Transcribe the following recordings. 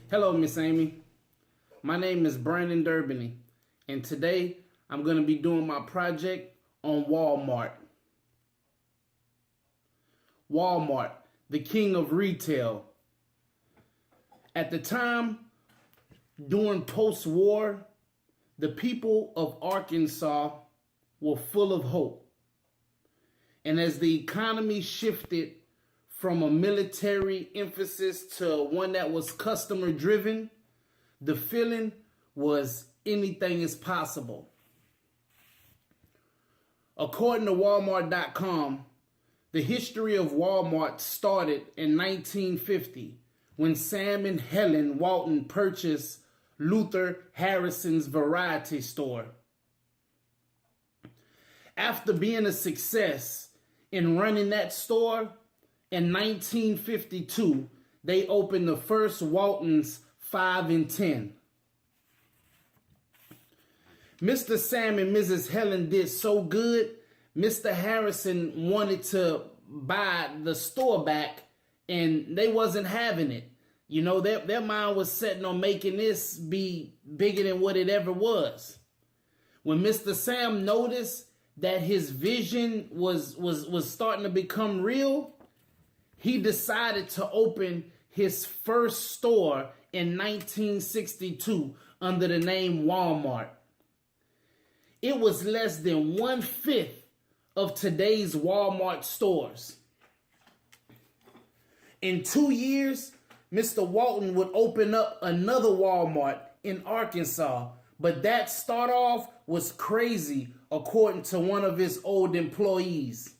Hello, Miss Amy. My name is Brandon Durbany, and today I'm going to be doing my project on Walmart. Walmart, the king of retail. At the time, during post-war, the people of Arkansas were full of hope. And as the economy shifted from a military emphasis to one that was customer driven, the feeling was anything is possible. According to Walmart.com, the history of Walmart started in 1950 when Sam and Helen Walton purchased Luther Harrison's variety store. After being a success in running that store, in 1952, they opened the first Walton's 5 and 10. Mr. Sam and Mrs. Helen did so good, Mr. Harrison wanted to buy the store back, and they wasn't having it. You know, their mind was setting on making this be bigger than what it ever was. When Mr. Sam noticed that his vision was starting to become real, he decided to open his first store in 1962 under the name Walmart. It was less than 1/5 of today's Walmart stores. In 2 years, Mr. Walton would open up another Walmart in Arkansas, but that start off was crazy, according to one of his old employees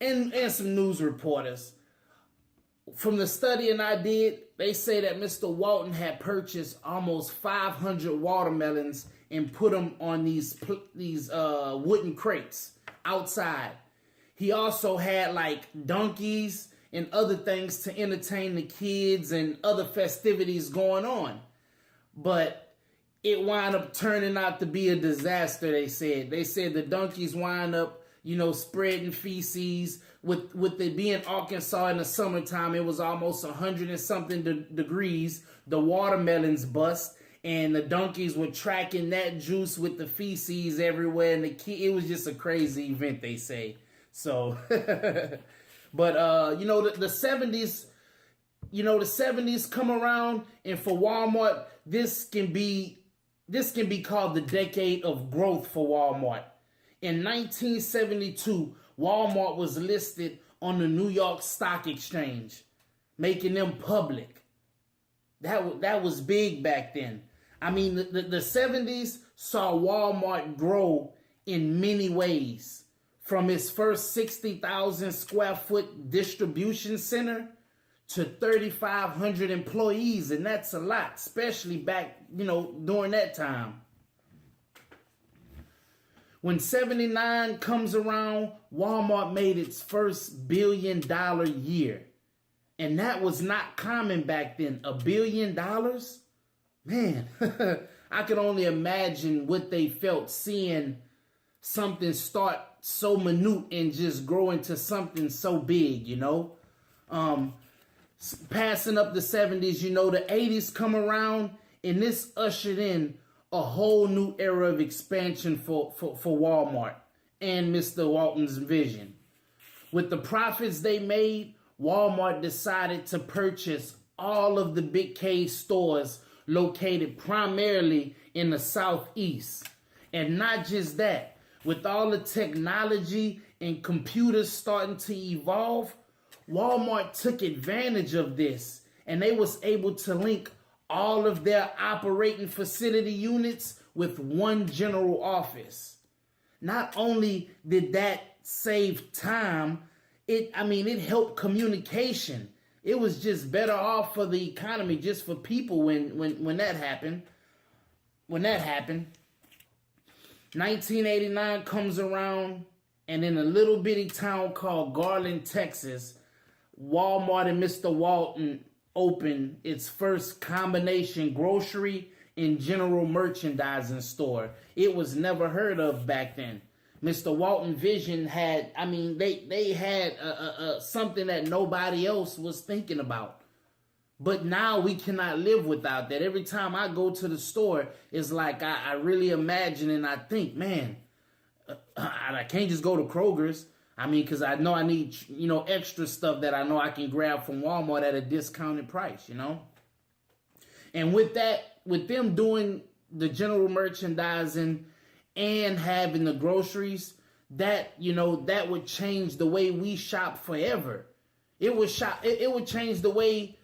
and some news reporters. From the studying I did, they say that Mr. Walton had purchased almost 500 watermelons and put them on these wooden crates outside. He also had like donkeys and other things to entertain the kids and other festivities going on. But it wound up turning out to be a disaster, they said. They said the donkeys wind up, spreading feces. With it being Arkansas in the summertime, it was almost 100 and something degrees. The watermelons bust, and the donkeys were tracking that juice with the feces everywhere. And it was just a crazy event, they say. So, but the 70s, the 70s come around, and for Walmart, this can be called the decade of growth for Walmart. In 1972, Walmart was listed on the New York Stock Exchange, making them public. That was big back then. I mean, the 70s saw Walmart grow in many ways. From its first 60,000 square foot distribution center to 3,500 employees, and that's a lot, especially back, during that time. When 79 comes around, Walmart made its first $1 billion year. And that was not common back then. $1 billion? Man, I could only imagine what they felt seeing something start so minute and just grow into something so big, Passing up the 70s, the 80s come around, and this ushered in a whole new era of expansion for Walmart and Mr. Walton's vision. With the profits they made, Walmart decided to purchase all of the Big K stores located primarily in the Southeast. And not just that, with all the technology and computers starting to evolve, Walmart took advantage of this, and they was able to link all of their operating facility units with one general office. Not only did that save time, it helped communication. It was just better off for the economy, just for people when that happened. 1989 comes around, and in a little bitty town called Garland, Texas, Walmart and Mr. Walton opened its first combination grocery and general merchandising store. It was never heard of back then. Mr. Walton Vision had, they had something that nobody else was thinking about. But now we cannot live without that. Every time I go to the store, it's like I really imagine and I think, man, I can't just go to Kroger's. I mean, because I know I need, extra stuff that I know I can grab from Walmart at a discounted price, And with that, with them doing the general merchandising and having the groceries, that, that would change the way we shop forever. It would change the way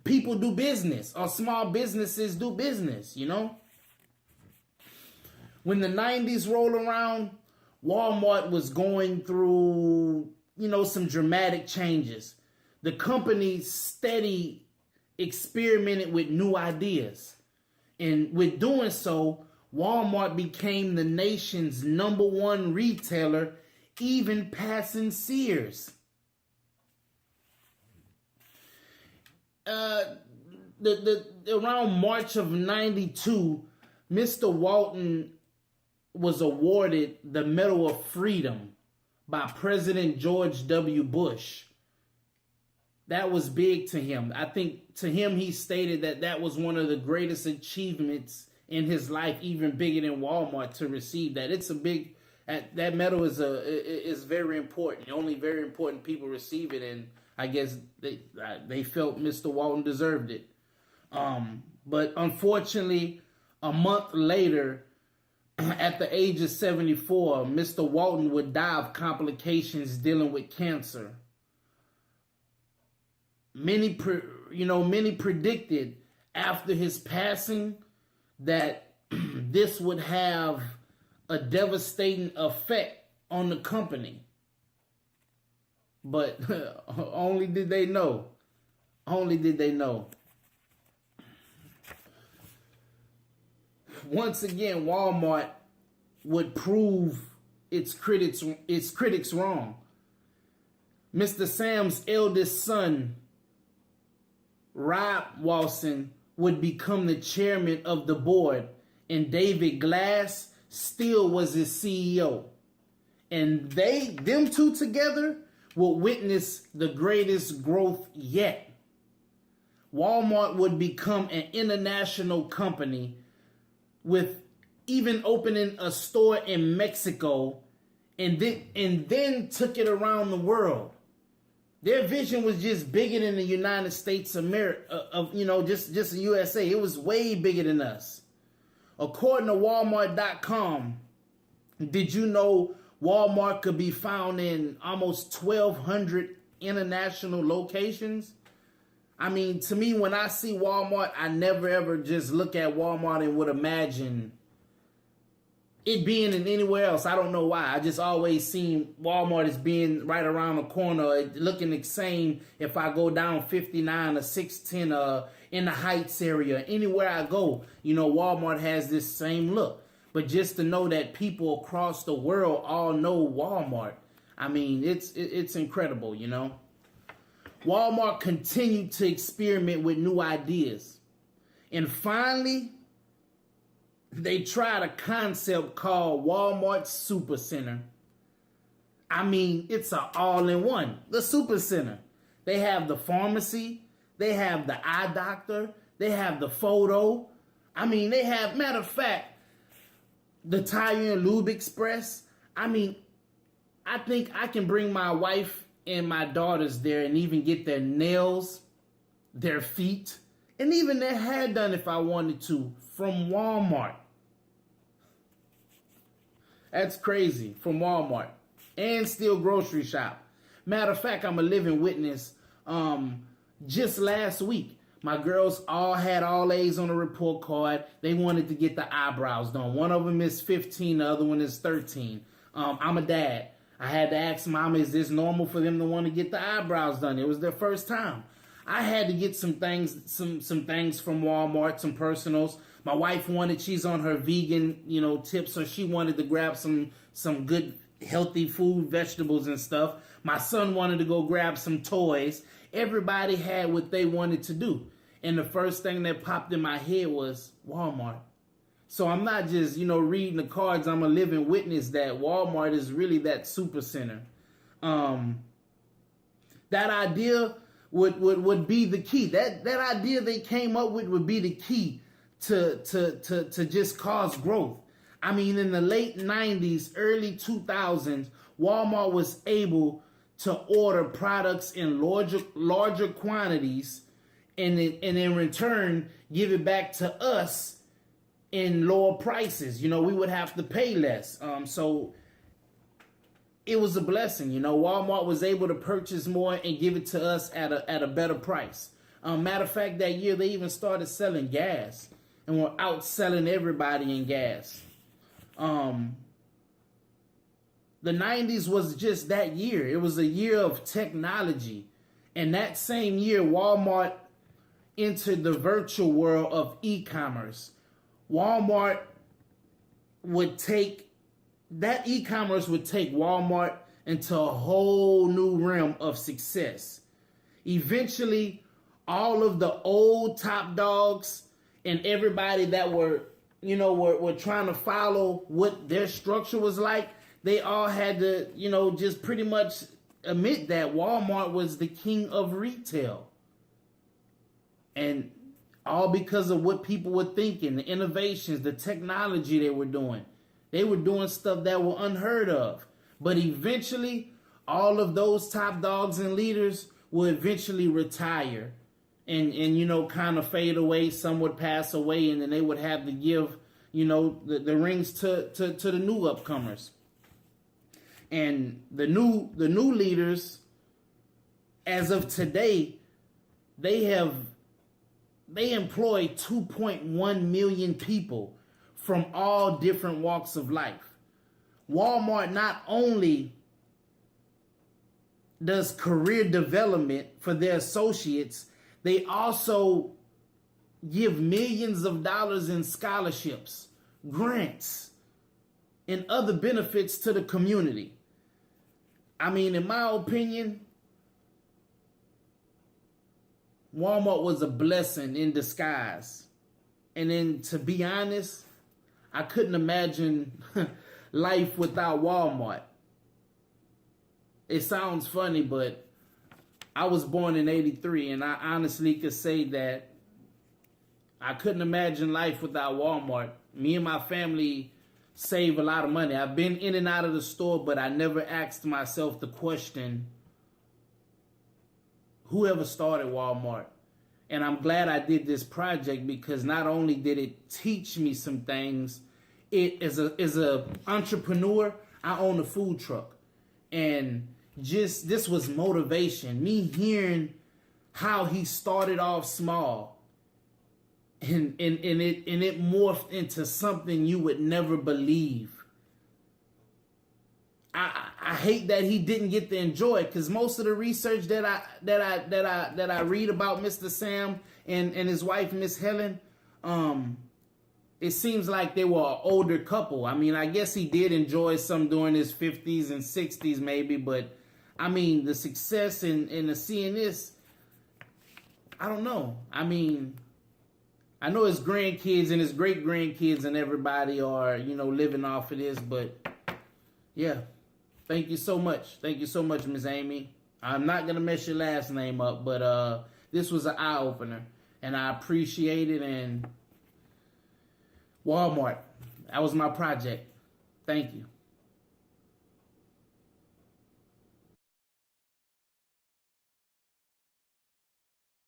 people do business or small businesses do business, When the 90s rolled around, Walmart was going through, some dramatic changes. The company steady experimented with new ideas. And with doing so, Walmart became the nation's #1 retailer, even passing Sears. Around March of 92, Mr. Walton was awarded the Medal of Freedom by President George W. Bush. That was big to him. I think to him, he stated that was one of the greatest achievements in his life, even bigger than Walmart to receive that. It's a big, that medal is very important. Only very important people receive it, and I guess they felt Mr. Walton deserved it. But unfortunately, a month later, at the age of 74, Mr. Walton would die of complications dealing with cancer. Many predicted after his passing that this would have a devastating effect on the company. But only did they know. Only did they know. Once again, Walmart would prove its critics wrong. Mr. Sam's eldest son, Rob Walton, would become the chairman of the board, and David Glass still was his CEO. And them two together will witness the greatest growth yet. Walmart would become an international company, with even opening a store in Mexico, and then took it around the world. Their vision was just bigger than the United States of America, just the USA. It was way bigger than us. According to Walmart.com, did you know Walmart could be found in almost 1,200 international locations? I mean, to me, when I see Walmart, I never ever just look at Walmart and would imagine it being in anywhere else. I don't know why. I just always seen Walmart as being right around the corner, looking the same if I go down 59 or 610 in the Heights area. Anywhere I go, Walmart has this same look. But just to know that people across the world all know Walmart, I mean, it's incredible, Walmart continued to experiment with new ideas. And finally, they tried a concept called Walmart Supercenter. I mean, it's an all-in-one, the Supercenter. They have the pharmacy, they have the eye doctor, they have the photo. I mean, they have, matter of fact, the Tire and Lube Express. I mean, I think I can bring my wife and my daughters there and even get their nails, their feet, and even their hair done if I wanted to from Walmart. That's crazy, from Walmart. And still grocery shop. Matter of fact, I'm a living witness. Just last week, my girls all had all A's on the report card. They wanted to get the eyebrows done. One of them is 15, the other one is 13. I'm a dad. I had to ask Mama, is this normal for them to want to get the eyebrows done? It was their first time. I had to get some things from Walmart, some personals. My wife she's on her vegan, tip, so she wanted to grab some good, healthy food, vegetables and stuff. My son wanted to go grab some toys. Everybody had what they wanted to do. And the first thing that popped in my head was Walmart. So I'm not just, reading the cards. I'm a living witness that Walmart is really that super center. That idea would be the key. That idea they came up with would be the key to just cause growth. I mean, in the late 90s, early 2000s, Walmart was able to order products in larger quantities and in return give it back to us in lower prices. You know, we would have to pay less. So it was a blessing. You know, Walmart was able to purchase more and give it to us at a better price. Matter of fact, that year they even started selling gas and were outselling everybody in gas. The 90s was just that year. It was a year of technology. And that same year, Walmart entered the virtual world of e-commerce. Walmart would take, that e-commerce would take Walmart into a whole new realm of success. Eventually, all of the old top dogs and everybody that were trying to follow what their structure was like, they all had to, just pretty much admit that Walmart was the king of retail. And all because of what people were thinking, the innovations, the technology they were doing. They were doing stuff that were unheard of. But eventually, all of those top dogs and leaders will eventually retire and kind of fade away. Some would pass away, and then they would have to give, the rings to the new upcomers. And the new leaders, as of today, they employ 2.1 million people from all different walks of life. Walmart not only does career development for their associates, they also give millions of dollars in scholarships, grants, and other benefits to the community. I mean, in my opinion, Walmart was a blessing in disguise. And then, to be honest, I couldn't imagine life without Walmart. It sounds funny, but I was born in '83, and I honestly could say that I couldn't imagine life without Walmart. Me and my family save a lot of money. I've been in and out of the store, but I never asked myself the question, whoever started Walmart? And I'm glad I did this project, because not only did it teach me some things, it as a entrepreneur, I own a food truck. And just this was motivation. Me hearing how he started off small and it morphed into something you would never believe. I hate that he didn't get to enjoy it, because most of the research that I read about Mr. Sam and his wife Miss Helen, it seems like they were an older couple. I mean, I guess he did enjoy some during his 50s and 60s maybe, but I mean, the success in the seeing this, I don't know. I mean, I know his grandkids and his great grandkids and everybody are, living off of this, but yeah. Thank you so much. Thank you so much, Miss Amy. I'm not going to mess your last name up, but this was an eye-opener, and I appreciate it. And Walmart, that was my project. Thank you.